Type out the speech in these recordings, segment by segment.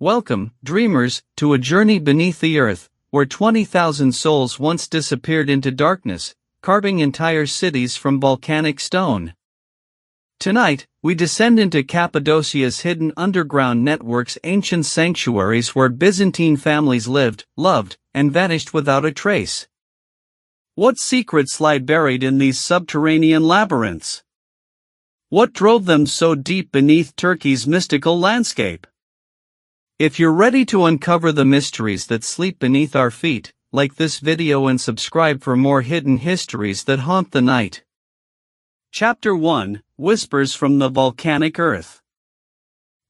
Welcome, dreamers, to a journey beneath the earth, where 20,000 souls once disappeared into darkness, carving entire cities from volcanic stone. Tonight, we descend into Cappadocia's hidden underground networks, ancient sanctuaries where Byzantine families lived, loved, and vanished without a trace. What secrets lie buried in these subterranean labyrinths? What drove them so deep beneath Turkey's mystical landscape? If you're ready to uncover the mysteries that sleep beneath our feet, like this video and subscribe for more hidden histories that haunt the night. Chapter 1: Whispers from the Volcanic Earth.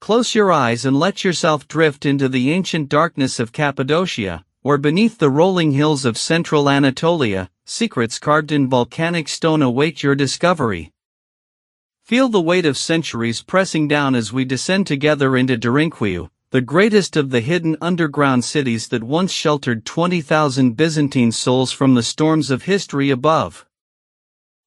Close your eyes and let yourself drift into the ancient darkness of Cappadocia, where beneath the rolling hills of central Anatolia, secrets carved in volcanic stone await your discovery. Feel the weight of centuries pressing down as we descend together into Derinkuyu, the greatest of the hidden underground cities that once sheltered 20,000 Byzantine souls from the storms of history above.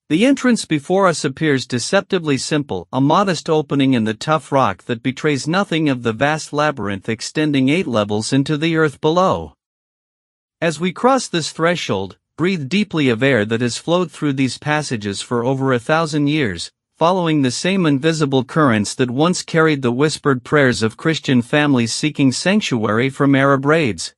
The entrance before us appears deceptively simple, a modest opening in the tough rock that betrays nothing of the vast labyrinth extending 8 levels into the earth below. As we cross this threshold, breathe deeply of air that has flowed through these passages for over 1,000 years, following the same invisible currents that once carried the whispered prayers of Christian families seeking sanctuary from Arab raids.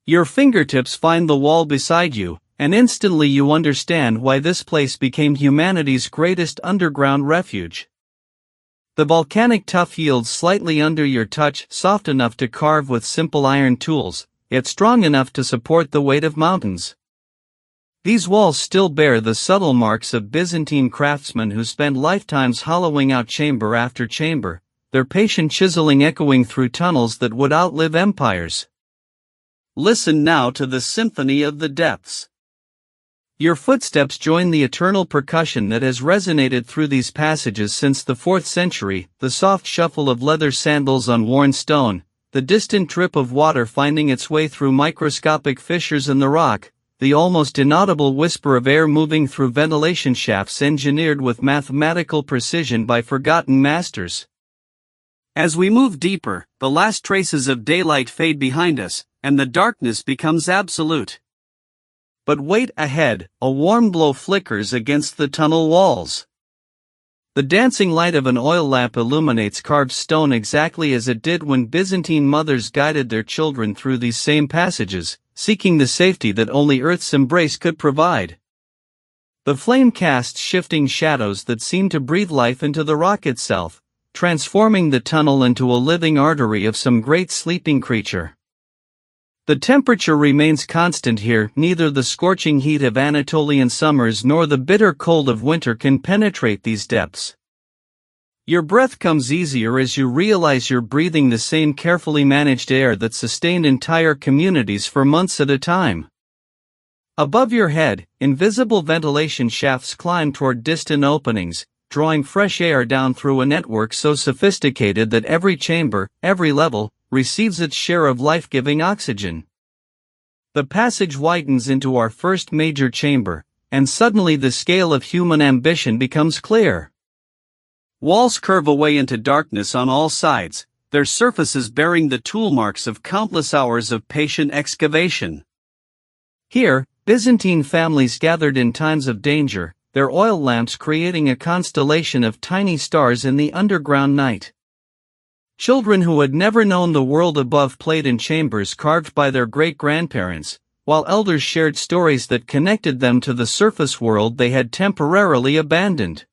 Your fingertips find the wall beside you, and instantly you understand why this place became humanity's greatest underground refuge. The volcanic tuff yields slightly under your touch, soft enough to carve with simple iron tools, yet strong enough to support the weight of mountains. These walls still bear the subtle marks of Byzantine craftsmen who spent lifetimes hollowing out chamber after chamber, their patient chiseling echoing through tunnels that would outlive empires. Listen now to the symphony of the depths. Your footsteps join the eternal percussion that has resonated through these passages since the 4th century, the soft shuffle of leather sandals on worn stone, the distant drip of water finding its way through microscopic fissures in the rock, the almost inaudible whisper of air moving through ventilation shafts engineered with mathematical precision by forgotten masters. As we move deeper, the last traces of daylight fade behind us, and the darkness becomes absolute. But wait ahead, a warm glow flickers against the tunnel walls. The dancing light of an oil lamp illuminates carved stone exactly as it did when Byzantine mothers guided their children through these same passages, seeking the safety that only Earth's embrace could provide. The flame casts shifting shadows that seem to breathe life into the rock itself, transforming the tunnel into a living artery of some great sleeping creature. The temperature remains constant here, neither the scorching heat of Anatolian summers nor the bitter cold of winter can penetrate these depths. Your breath comes easier as you realize you're breathing the same carefully managed air that sustained entire communities for months at a time. Above your head, invisible ventilation shafts climb toward distant openings, drawing fresh air down through a network so sophisticated that every chamber, every level, receives its share of life-giving oxygen. The passage widens into our first major chamber, and suddenly the scale of human ambition becomes clear. Walls curve away into darkness on all sides, their surfaces bearing the tool marks of countless hours of patient excavation. Here, Byzantine families gathered in times of danger, their oil lamps creating a constellation of tiny stars in the underground night. Children who had never known the world above played in chambers carved by their great-grandparents, while elders shared stories that connected them to the surface world they had temporarily abandoned.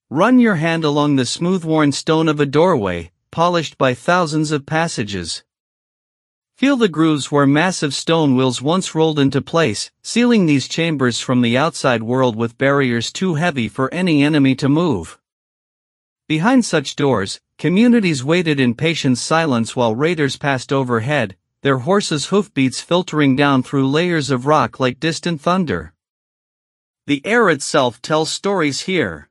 Run your hand along the smooth-worn stone of a doorway, polished by thousands of passages. Feel the grooves where massive stone wheels once rolled into place, sealing these chambers from the outside world with barriers too heavy for any enemy to move. Behind such doors, communities waited in patient silence while raiders passed overhead, their horses' hoofbeats filtering down through layers of rock like distant thunder. The air itself tells stories here.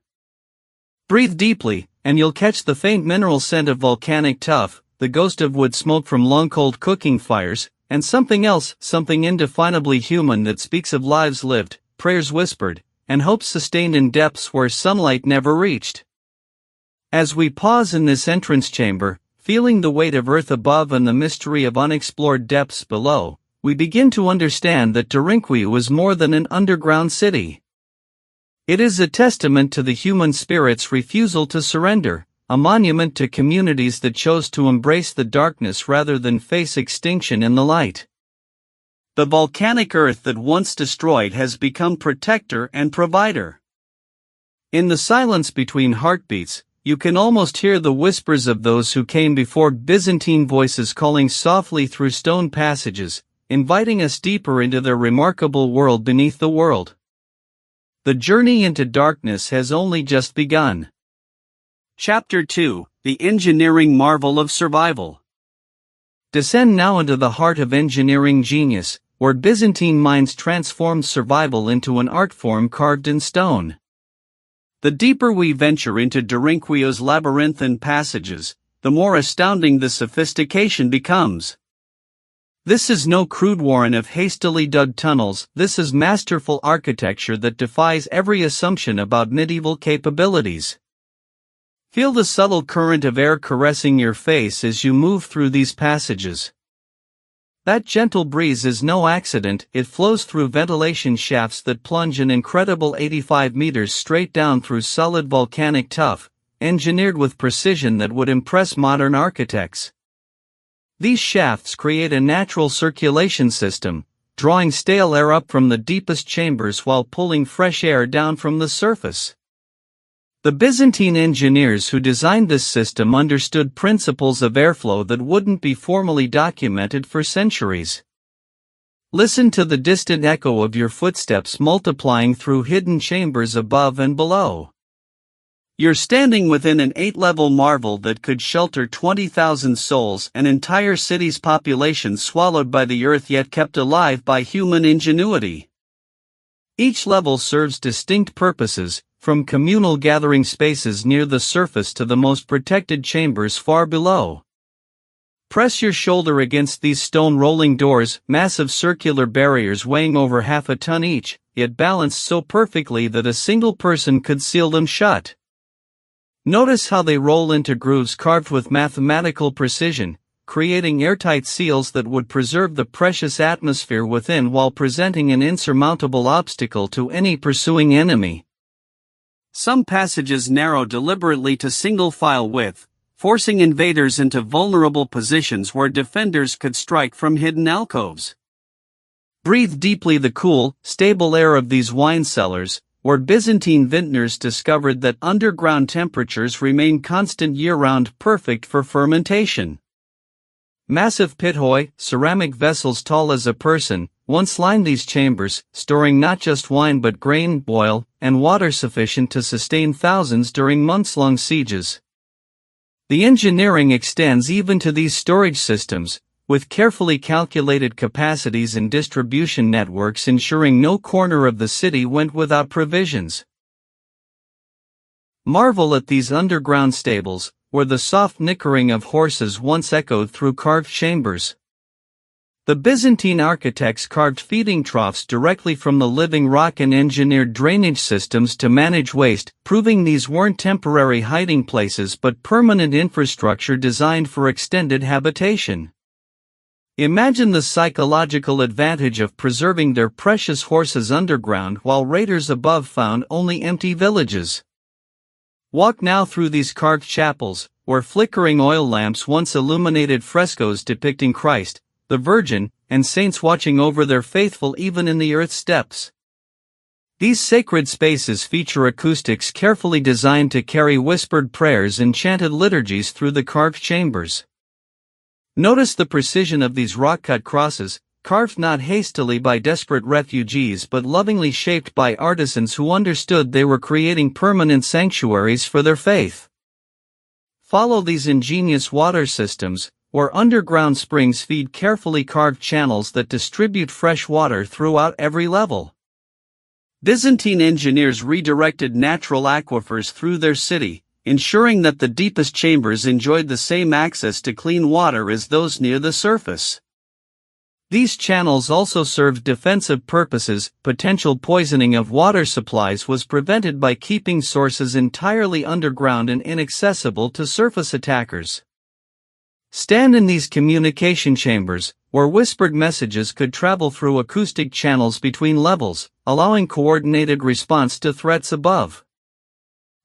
Breathe deeply, and you'll catch the faint mineral scent of volcanic tuff, the ghost of wood smoke from long-cold cooking fires, and something else, something indefinably human that speaks of lives lived, prayers whispered, and hopes sustained in depths where sunlight never reached. As we pause in this entrance chamber, Feeling the weight of Earth above and the mystery of unexplored depths below, we begin to understand that Derinkuyu was more than an underground city. It is a testament to the human spirit's refusal to surrender, a monument to communities that chose to embrace the darkness rather than face extinction in the light. The volcanic earth that once destroyed has become protector and provider. In the silence between heartbeats, you can almost hear the whispers of those who came before, Byzantine voices calling softly through stone passages, inviting us deeper into their remarkable world beneath the world. The journey into darkness has only just begun. Chapter 2: The Engineering Marvel of Survival. Descend now into the heart of engineering genius, where Byzantine minds transformed survival into an art form carved in stone. The deeper we venture into Derinkuyu's labyrinthine passages, the more astounding the sophistication becomes. This is no crude warren of hastily dug tunnels, this is masterful architecture that defies every assumption about medieval capabilities. Feel the subtle current of air caressing your face as you move through these passages. That gentle breeze is no accident, it flows through ventilation shafts that plunge an incredible 85 meters straight down through solid volcanic tuff, engineered with precision that would impress modern architects. These shafts create a natural circulation system, drawing stale air up from the deepest chambers while pulling fresh air down from the surface. The Byzantine engineers who designed this system understood principles of airflow that wouldn't be formally documented for centuries. Listen to the distant echo of your footsteps multiplying through hidden chambers above and below. You're standing within an 8-level marvel that could shelter 20,000 souls, an entire city's population swallowed by the earth yet kept alive by human ingenuity. Each level serves distinct purposes, from communal gathering spaces near the surface to the most protected chambers far below. Press your shoulder against these stone rolling doors, massive circular barriers weighing over half a ton each, yet balanced so perfectly that a single person could seal them shut. Notice how they roll into grooves carved with mathematical precision, creating airtight seals that would preserve the precious atmosphere within while presenting an insurmountable obstacle to any pursuing enemy. Some passages narrow deliberately to single file width, forcing invaders into vulnerable positions where defenders could strike from hidden alcoves. Breathe deeply the cool, stable air of these wine cellars, where Byzantine vintners discovered that underground temperatures remain constant year-round, perfect for fermentation. Massive pithoi, ceramic vessels tall as a person, once lined these chambers, storing not just wine but grain, oil, and water sufficient to sustain thousands during months-long sieges. The engineering extends even to these storage systems, with carefully calculated capacities and distribution networks ensuring no corner of the city went without provisions. Marvel at these underground stables, where the soft nickering of horses once echoed through carved chambers. The Byzantine architects carved feeding troughs directly from the living rock and engineered drainage systems to manage waste, proving these weren't temporary hiding places but permanent infrastructure designed for extended habitation. Imagine the psychological advantage of preserving their precious horses underground while raiders above found only empty villages. Walk now through these carved chapels, where flickering oil lamps once illuminated frescoes depicting Christ, the Virgin, and saints watching over their faithful even in the earth's depths. These sacred spaces feature acoustics carefully designed to carry whispered prayers and chanted liturgies through the carved chambers. Notice the precision of these rock-cut crosses, carved not hastily by desperate refugees but lovingly shaped by artisans who understood they were creating permanent sanctuaries for their faith. Follow these ingenious water systems, where underground springs feed carefully carved channels that distribute fresh water throughout every level. Byzantine engineers redirected natural aquifers through their city, ensuring that the deepest chambers enjoyed the same access to clean water as those near the surface. These channels also served defensive purposes. Potential poisoning of water supplies was prevented by keeping sources entirely underground and inaccessible to surface attackers. Stand in these communication chambers, where whispered messages could travel through acoustic channels between levels, allowing coordinated response to threats above.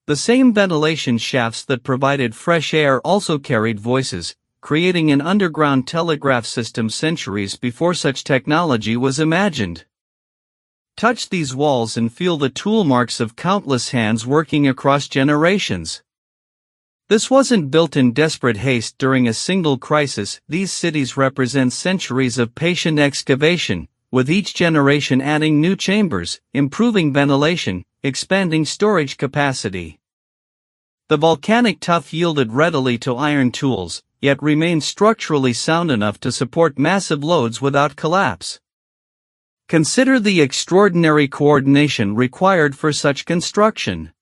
The same ventilation shafts that provided fresh air also carried voices, creating an underground telegraph system centuries before such technology was imagined. Touch these walls and feel the tool marks of countless hands working across generations. This wasn't built in desperate haste during a single crisis. These cities represent centuries of patient excavation, with each generation adding new chambers, improving ventilation, expanding storage capacity. The volcanic tuff yielded readily to iron tools, yet remained structurally sound enough to support massive loads without collapse. Consider the extraordinary coordination required for such construction.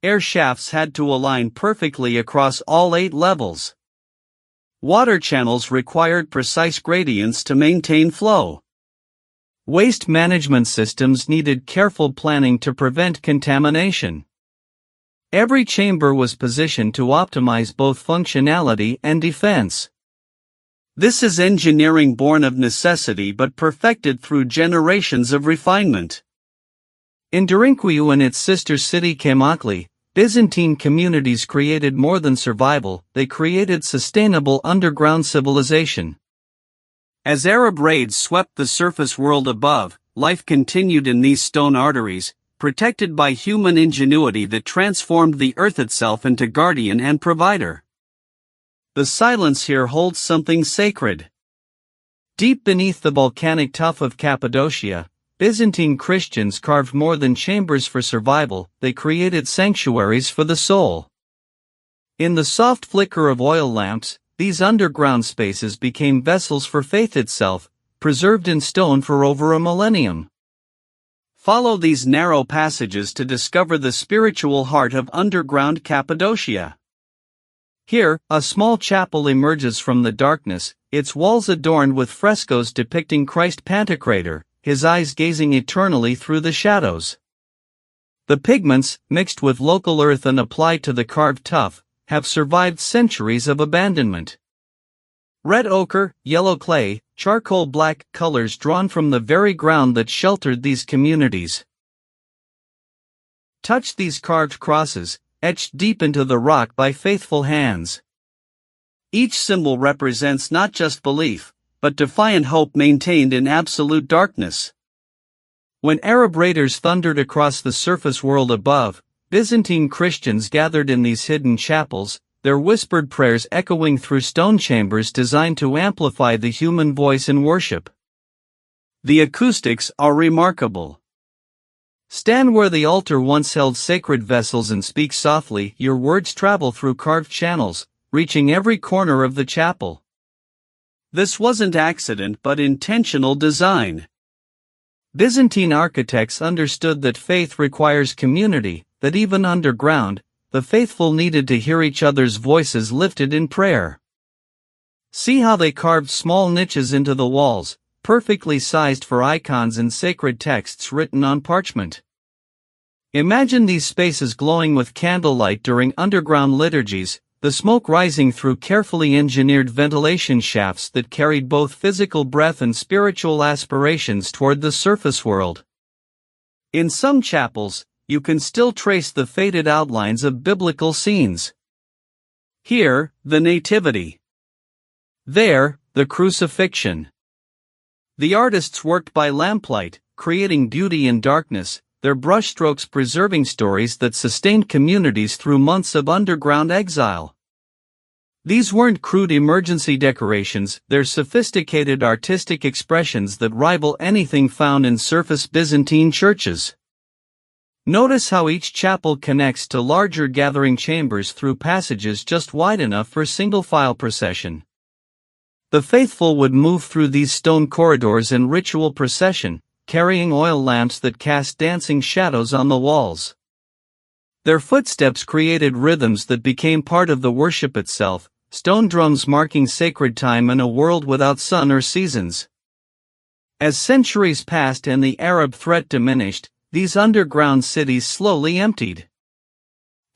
Air shafts had to align perfectly across all 8 levels. Water channels required precise gradients to maintain flow. Waste management systems needed careful planning to prevent contamination. Every chamber was positioned to optimize both functionality and defense. This is engineering born of necessity but perfected through generations of refinement. In Derinkuyu and its sister city Cappadocia, Byzantine communities created more than survival, they created sustainable underground civilization. As Arab raids swept the surface world above, life continued in these stone arteries, protected by human ingenuity that transformed the earth itself into guardian and provider. The silence here holds something sacred. Deep beneath the volcanic tuff of Cappadocia, Byzantine Christians carved more than chambers for survival, they created sanctuaries for the soul. In the soft flicker of oil lamps, these underground spaces became vessels for faith itself, preserved in stone for over a millennium. Follow these narrow passages to discover the spiritual heart of underground Cappadocia. Here, a small chapel emerges from the darkness, its walls adorned with frescoes depicting Christ Pantocrator, his eyes gazing eternally through the shadows. The pigments, mixed with local earth and applied to the carved tuff, have survived centuries of abandonment. Red ochre, yellow clay, charcoal black, colors drawn from the very ground that sheltered these communities. Touch these carved crosses, etched deep into the rock by faithful hands. Each symbol represents not just belief, but defiant hope maintained in absolute darkness. When Arab raiders thundered across the surface world above, Byzantine Christians gathered in these hidden chapels, their whispered prayers echoing through stone chambers designed to amplify the human voice in worship. The acoustics are remarkable. Stand where the altar once held sacred vessels and speak softly. Your words travel through carved channels, reaching every corner of the chapel. This wasn't accident but intentional design. Byzantine architects understood that faith requires community, that even underground, the faithful needed to hear each other's voices lifted in prayer. See how they carved small niches into the walls, perfectly sized for icons and sacred texts written on parchment. Imagine these spaces glowing with candlelight during underground liturgies, the smoke rising through carefully engineered ventilation shafts that carried both physical breath and spiritual aspirations toward the surface world. In some chapels, you can still trace the faded outlines of biblical scenes. Here, the Nativity. There, the Crucifixion. The artists worked by lamplight, creating beauty in darkness, their brushstrokes preserving stories that sustained communities through months of underground exile. These weren't crude emergency decorations, they're sophisticated artistic expressions that rival anything found in surface Byzantine churches. Notice how each chapel connects to larger gathering chambers through passages just wide enough for single-file procession. The faithful would move through these stone corridors in ritual procession, carrying oil lamps that cast dancing shadows on the walls. Their footsteps created rhythms that became part of the worship itself, stone drums marking sacred time in a world without sun or seasons. As centuries passed and the Arab threat diminished, these underground cities slowly emptied.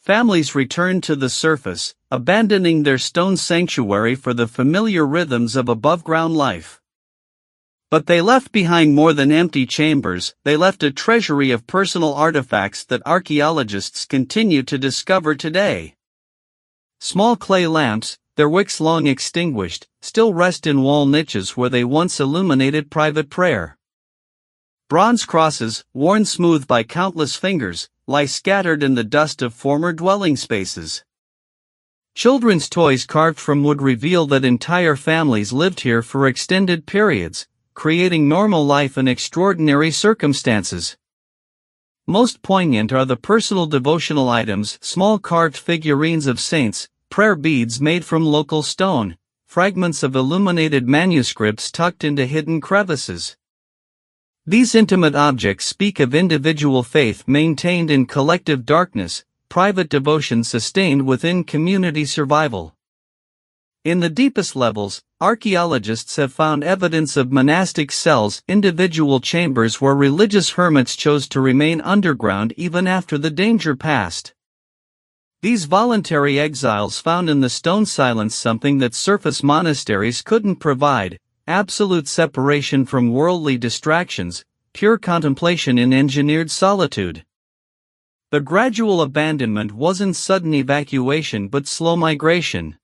families returned to the surface, abandoning their stone sanctuary for the familiar rhythms of above-ground life. But they left behind more than empty chambers. They left a treasury of personal artifacts that archaeologists continue to discover today. Small clay lamps, their wicks long extinguished, still rest in wall niches where they once illuminated private prayer. Bronze crosses, worn smooth by countless fingers, lie scattered in the dust of former dwelling spaces. Children's toys carved from wood reveal that entire families lived here for extended periods, creating normal life in extraordinary circumstances. Most poignant are the personal devotional items, small carved figurines of saints, prayer beads made from local stone, fragments of illuminated manuscripts tucked into hidden crevices. These intimate objects speak of individual faith maintained in collective darkness, private devotion sustained within community survival. In the deepest levels, archaeologists have found evidence of monastic cells, individual chambers where religious hermits chose to remain underground even after the danger passed. These voluntary exiles found in the stone silence something that surface monasteries couldn't provide: absolute separation from worldly distractions, pure contemplation in engineered solitude. The gradual abandonment wasn't sudden evacuation but slow migration.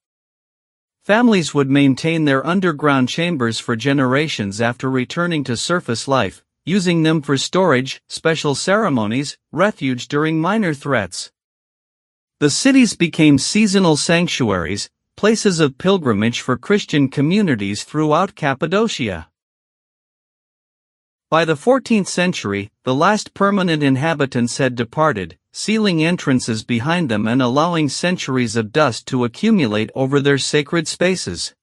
Families would maintain their underground chambers for generations after returning to surface life, using them for storage, special ceremonies, refuge during minor threats. The cities became seasonal sanctuaries, places of pilgrimage for Christian communities throughout Cappadocia. By the 14th century, the last permanent inhabitants had departed, sealing entrances behind them and allowing centuries of dust to accumulate over their sacred spaces.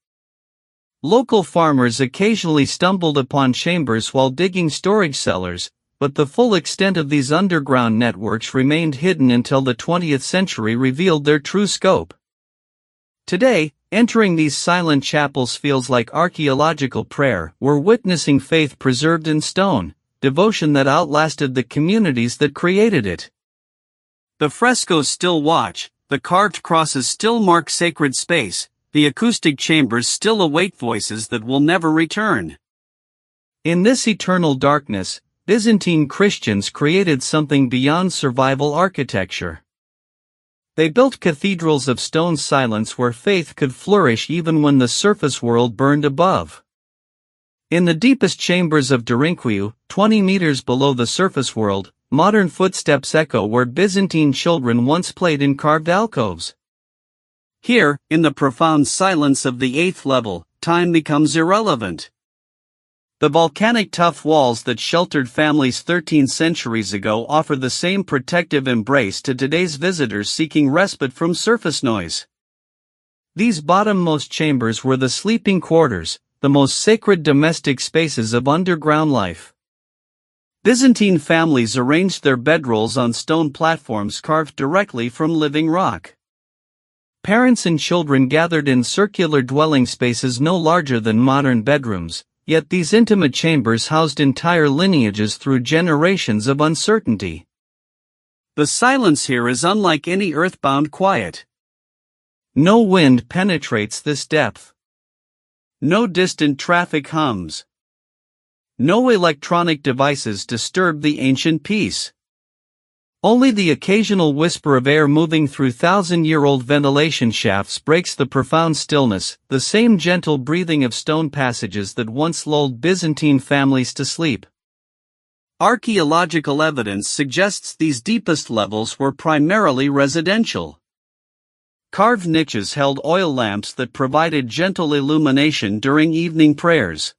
Local farmers occasionally stumbled upon chambers while digging storage cellars, but the full extent of these underground networks remained hidden until the 20th century revealed their true scope. Today, entering these silent chapels feels like archaeological prayer. We're witnessing faith preserved in stone, devotion that outlasted the communities that created it. The frescoes still watch, the carved crosses still mark sacred space, the acoustic chambers still await voices that will never return. In this eternal darkness, Byzantine Christians created something beyond survival architecture. They built cathedrals of stone silence where faith could flourish even when the surface world burned above. In the deepest chambers of Derinkuyu, 20 meters below the surface world, modern footsteps echo where Byzantine children once played in carved alcoves. Here, in the profound silence of the 8th level, time becomes irrelevant. The volcanic tuff walls that sheltered families 13 centuries ago offer the same protective embrace to today's visitors seeking respite from surface noise. These bottommost chambers were the sleeping quarters, the most sacred domestic spaces of underground life. Byzantine families arranged their bedrolls on stone platforms carved directly from living rock. Parents and children gathered in circular dwelling spaces no larger than modern bedrooms. Yet these intimate chambers housed entire lineages through generations of uncertainty. The silence here is unlike any earthbound quiet. No wind penetrates this depth. No distant traffic hums. No electronic devices disturb the ancient peace. Only the occasional whisper of air moving through thousand-year-old ventilation shafts breaks the profound stillness, the same gentle breathing of stone passages that once lulled Byzantine families to sleep. Archaeological evidence suggests these deepest levels were primarily residential. Carved niches held oil lamps that provided gentle illumination during evening prayers.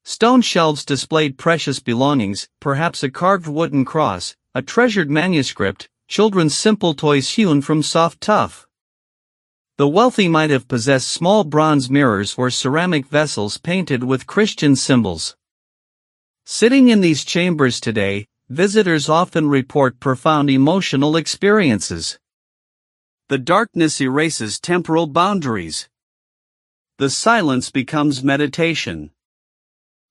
Stone shelves displayed precious belongings, perhaps a carved wooden cross, a treasured manuscript, children's simple toys hewn from soft tuff. The wealthy might have possessed small bronze mirrors or ceramic vessels painted with Christian symbols. Sitting in these chambers today, visitors often report profound emotional experiences. The darkness erases temporal boundaries. The silence becomes meditation.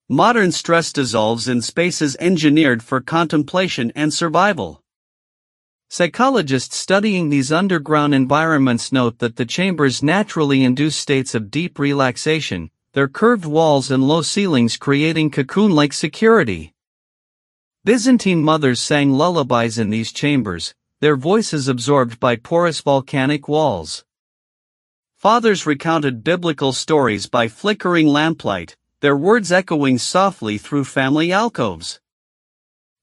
Modern stress dissolves in spaces engineered for contemplation and survival. Psychologists studying these underground environments note that the chambers naturally induce states of deep relaxation, their curved walls and low ceilings creating cocoon-like security. Byzantine mothers sang lullabies in these chambers, their voices absorbed by porous volcanic walls. Fathers recounted biblical stories by flickering lamplight, their words echoing softly through family alcoves.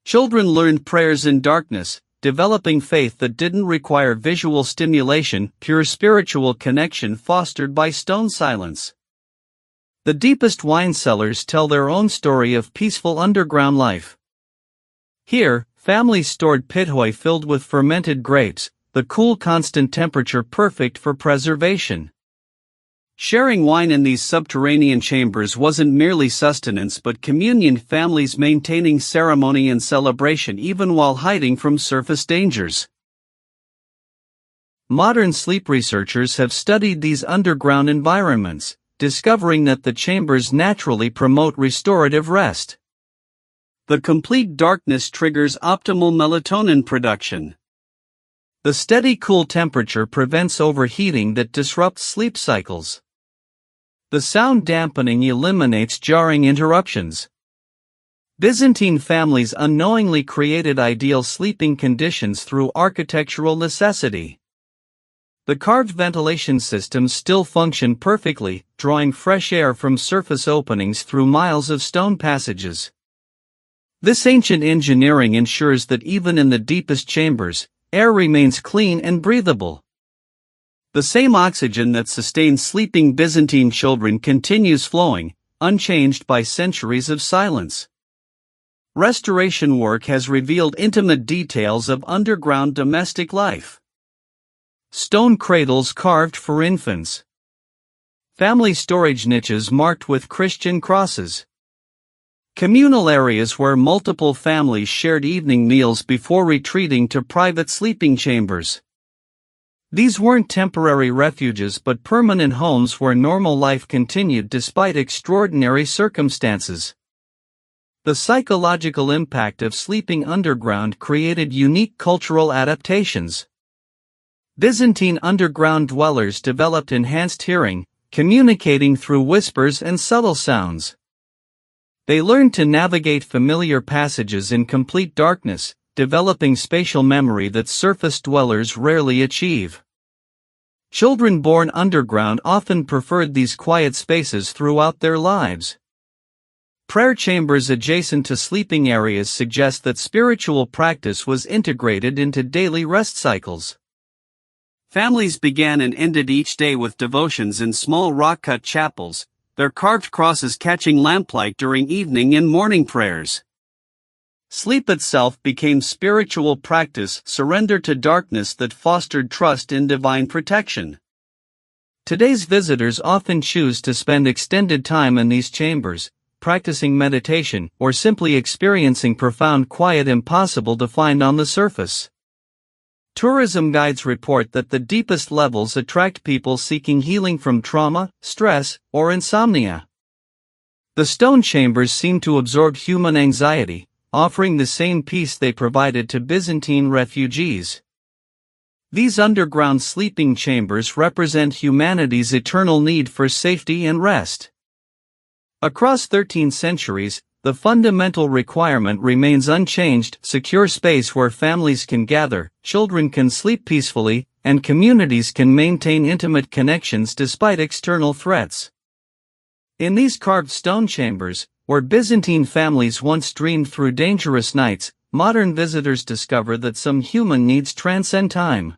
Children learned prayers in darkness, developing faith that didn't require visual stimulation, pure spiritual connection fostered by stone silence. The deepest wine cellars tell their own story of peaceful underground life. Here, families stored pithoy filled with fermented grapes, the cool constant temperature perfect for preservation. Sharing wine in these subterranean chambers wasn't merely sustenance but communion, families maintaining ceremony and celebration even while hiding from surface dangers. Modern sleep researchers have studied these underground environments, discovering that the chambers naturally promote restorative rest. The complete darkness triggers optimal melatonin production. The steady cool temperature prevents overheating that disrupts sleep cycles. The sound dampening eliminates jarring interruptions. Byzantine families unknowingly created ideal sleeping conditions through architectural necessity. The carved ventilation systems still function perfectly, drawing fresh air from surface openings through miles of stone passages. This ancient engineering ensures that even in the deepest chambers, air remains clean and breathable. The same oxygen that sustains sleeping Byzantine children continues flowing, unchanged by centuries of silence. Restoration work has revealed intimate details of underground domestic life. Stone cradles carved for infants. Family storage niches marked with Christian crosses. Communal areas where multiple families shared evening meals before retreating to private sleeping chambers. These weren't temporary refuges but permanent homes where normal life continued despite extraordinary circumstances. The psychological impact of sleeping underground created unique cultural adaptations. Byzantine underground dwellers developed enhanced hearing, communicating through whispers and subtle sounds. They learned to navigate familiar passages in complete darkness, developing spatial memory that surface dwellers rarely achieve. Children born underground often preferred these quiet spaces throughout their lives. Prayer chambers adjacent to sleeping areas suggest that spiritual practice was integrated into daily rest cycles. Families began and ended each day with devotions in small rock-cut chapels, their carved crosses catching lamplight during evening and morning prayers. Sleep itself became spiritual practice, surrender to darkness that fostered trust in divine protection. Today's visitors often choose to spend extended time in these chambers, practicing meditation or simply experiencing profound quiet impossible to find on the surface. Tourism guides report that the deepest levels attract people seeking healing from trauma, stress, or insomnia. The stone chambers seem to absorb human anxiety, offering the same peace they provided to Byzantine refugees. These underground sleeping chambers represent humanity's eternal need for safety and rest. Across 13 centuries, the fundamental requirement remains unchanged: secure space where families can gather, children can sleep peacefully, and communities can maintain intimate connections despite external threats. In these carved stone chambers, where Byzantine families once dreamed through dangerous nights, modern visitors discover that some human needs transcend time.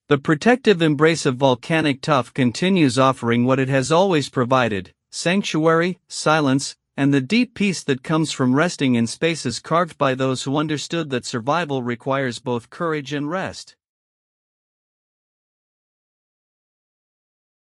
The protective embrace of volcanic tuff continues, offering what it has always provided: sanctuary, silence, and the deep peace that comes from resting in spaces carved by those who understood that survival requires both courage and rest.